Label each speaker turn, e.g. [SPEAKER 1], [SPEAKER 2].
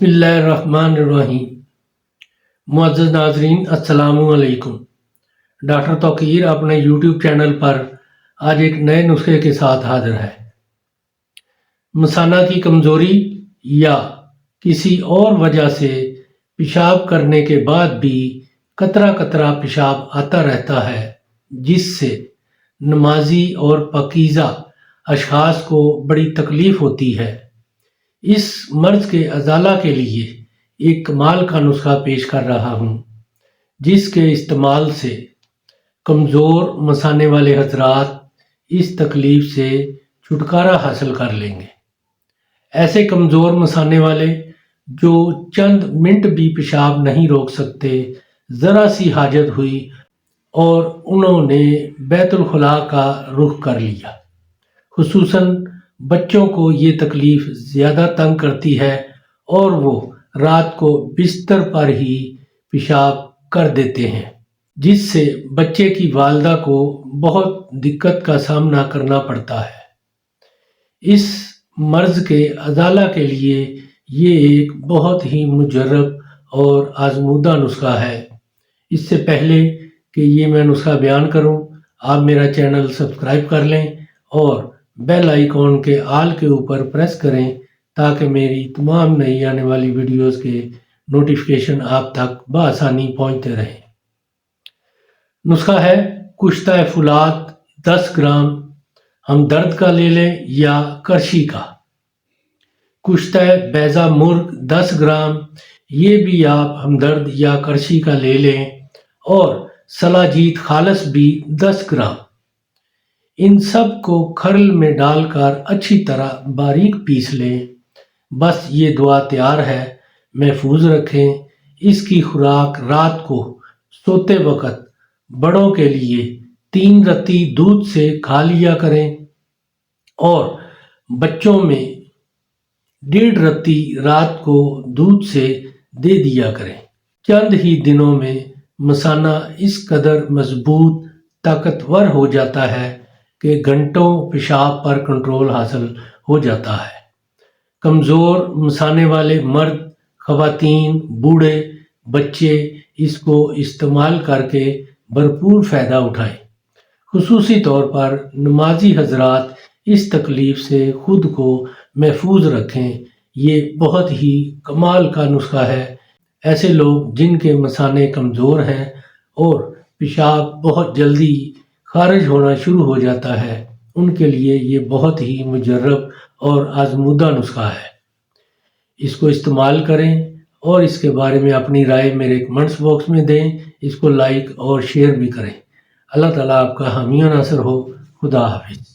[SPEAKER 1] बिस्मिल्लाहिर्रहमानिर्रहीम। मुअज़्ज़ज़ नाज़रीन, अस्सलामु अलैकुम। डॉक्टर तौक़ीर अपने यूट्यूब चैनल पर आज एक नए नुस्खे के साथ हाजिर है। मसाना की कमज़ोरी या किसी और वजह से पेशाब करने के बाद भी कतरा कतरा पेशाब आता रहता है, जिससे नमाजी और पाकीज़ा अशख़ास को बड़ी तकलीफ़ होती है। इस मर्ज़ के अज़ाला के लिए एक कमाल का नुस्खा पेश कर रहा हूँ, जिसके इस्तेमाल से कमज़ोर मसाने वाले हज़रात इस तकलीफ़ से छुटकारा हासिल कर लेंगे। ऐसे कमज़ोर मसाने वाले जो चंद मिनट भी पेशाब नहीं रोक सकते, ज़रा सी हाजत हुई और उन्होंने बैतुल खुला का रुख कर लिया। खुसूसन बच्चों को ये तकलीफ़ ज़्यादा तंग करती है और वो रात को बिस्तर पर ही पेशाब कर देते हैं, जिससे बच्चे की वालिदा को बहुत दिक्कत का सामना करना पड़ता है। इस मर्ज़ के अज़ाला के लिए ये एक बहुत ही मुजर्रब और आज़मूदा नुस्खा है। इससे पहले कि ये मैं नुस्खा बयान करूं, आप मेरा चैनल सब्सक्राइब कर लें और बेल आइकॉन के आल के ऊपर प्रेस करें ताकि मेरी तमाम नई आने वाली वीडियोस के नोटिफिकेशन आप तक बआसानी पहुंचते रहें। नुस्खा है कुश्ता फुलात 10 ग्राम हमदर्द का ले लें या करशी का। कुश्ता बैज़ा मुर्ग 10 ग्राम, ये भी आप हमदर्द या करशी का ले लें, और सलाजीत खालस भी 10 ग्राम। इन सब को खरल में डालकर अच्छी तरह बारीक पीस लें। बस ये दुआ तैयार है, महफूज रखें। इसकी खुराक रात को सोते वक्त बड़ों के लिए 3 रत्ती दूध से खा लिया करें और बच्चों में 1.5 रत्ती रात को दूध से दे दिया करें। चंद ही दिनों में मसाना इस कदर मजबूत ताकतवर हो जाता है कि घंटों पेशाब पर कंट्रोल हासिल हो जाता है। कमज़ोर मसाने वाले मर्द, ख़वातीन, बूढ़े, बच्चे इसको इस्तेमाल करके भरपूर फ़ायदा उठाएं। खुसूसी तौर पर नमाजी हज़रात इस तकलीफ़ से ख़ुद को महफूज रखें। ये बहुत ही कमाल का नुस्खा है। ऐसे लोग जिनके मसाने कमज़ोर हैं और पेशाब बहुत जल्दी खारिज होना शुरू हो जाता है, उनके लिए ये बहुत ही मुजर्रब और आज़मूदा नुस्खा है। इसको इस्तेमाल करें और इसके बारे में अपनी राय मेरे कमेंट्स बॉक्स में दें। इसको लाइक और शेयर भी करें। अल्लाह ताला आपका हामी और नासिर हो। खुदा हाफिज़।